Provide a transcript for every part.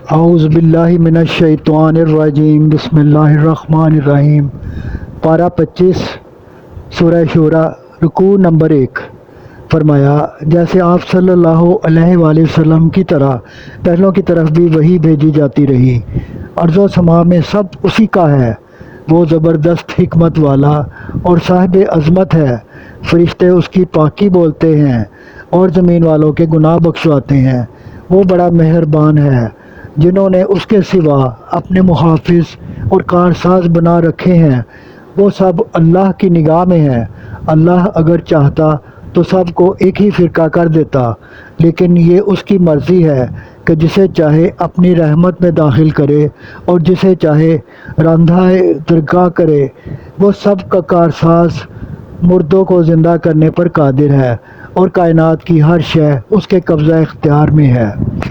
اعوذ باللہ من الشیطان الرجیم، بسم اللہ الرحمن الرحیم۔ پارہ 25 سورہ شورى، رکوع نمبر 1۔ فرمایا جیسے آپ صلی اللہ علیہ وآلہ وسلم کی طرح پہلوں کی طرف بھی وحی بھیجی جاتی رہی۔ ارض و سما میں سب اسی کا ہے، وہ زبردست حکمت والا اور صاحب عظمت ہے۔ فرشتے اس کی پاکی بولتے ہیں اور زمین والوں کے گناہ بخشواتے ہیں۔ وہ بڑا مہربان ہے۔ جنہوں نے اس کے سوا اپنے محافظ اور کارساز بنا رکھے ہیں، وہ سب اللہ کی نگاہ میں ہیں۔ اللہ اگر چاہتا تو سب کو ایک ہی فرقہ کر دیتا، لیکن یہ اس کی مرضی ہے کہ جسے چاہے اپنی رحمت میں داخل کرے اور جسے چاہے راندھائے درگاہ کرے۔ وہ سب کا کارساز مردوں کو زندہ کرنے پر قادر ہے، اور کائنات کی ہر شے اس کے قبضہ اختیار میں ہے۔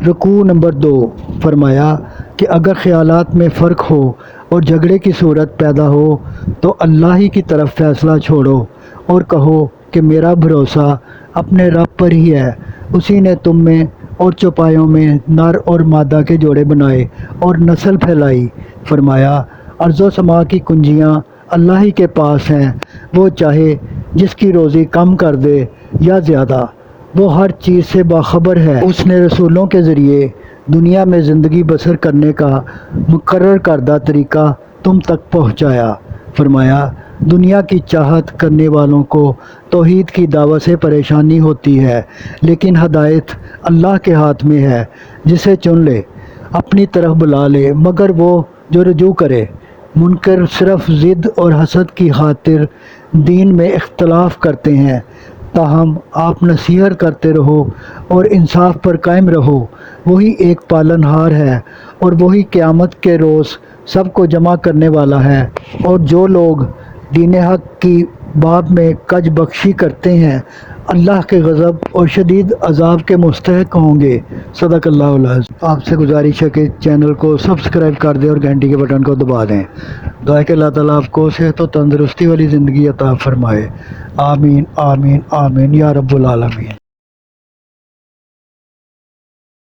رکوع نمبر 2۔ فرمایا کہ اگر خیالات میں فرق ہو اور جھگڑے کی صورت پیدا ہو تو اللہ ہی کی طرف فیصلہ چھوڑو اور کہو کہ میرا بھروسہ اپنے رب پر ہی ہے۔ اسی نے تم میں اور چوپایوں میں نر اور مادہ کے جوڑے بنائے اور نسل پھیلائی۔ فرمایا ارض و سما کی کنجیاں اللہ ہی کے پاس ہیں، وہ چاہے جس کی روزی کم کر دے یا زیادہ، وہ ہر چیز سے باخبر ہے۔ اس نے رسولوں کے ذریعے دنیا میں زندگی بسر کرنے کا مقرر کردہ طریقہ تم تک پہنچایا۔ فرمایا دنیا کی چاہت کرنے والوں کو توحید کی دعوت سے پریشانی ہوتی ہے، لیکن ہدایت اللہ کے ہاتھ میں ہے، جسے چن لے اپنی طرف بلا لے، مگر وہ جو رجوع کرے۔ منکر صرف ضد اور حسد کی خاطر دین میں اختلاف کرتے ہیں، تاہم آپ نصیحت کرتے رہو اور انصاف پر قائم رہو۔ وہی ایک پالن ہار ہے اور وہی قیامت کے روز سب کو جمع کرنے والا ہے، اور جو لوگ دین حق کی باب میں کج بخشی کرتے ہیں اللہ کے غضب اور شدید عذاب کے مستحق ہوں گے۔ صدق اللہ العظیم۔ آپ سے گزارش ہے کہ چینل کو سبسکرائب کر دیں اور گھنٹی کے بٹن کو دبا دیں۔ دعا کہ اللہ تعالیٰ آپ کو صحت و تندرستی والی زندگی عطا فرمائے۔ آمین آمین آمین یا رب العالمین۔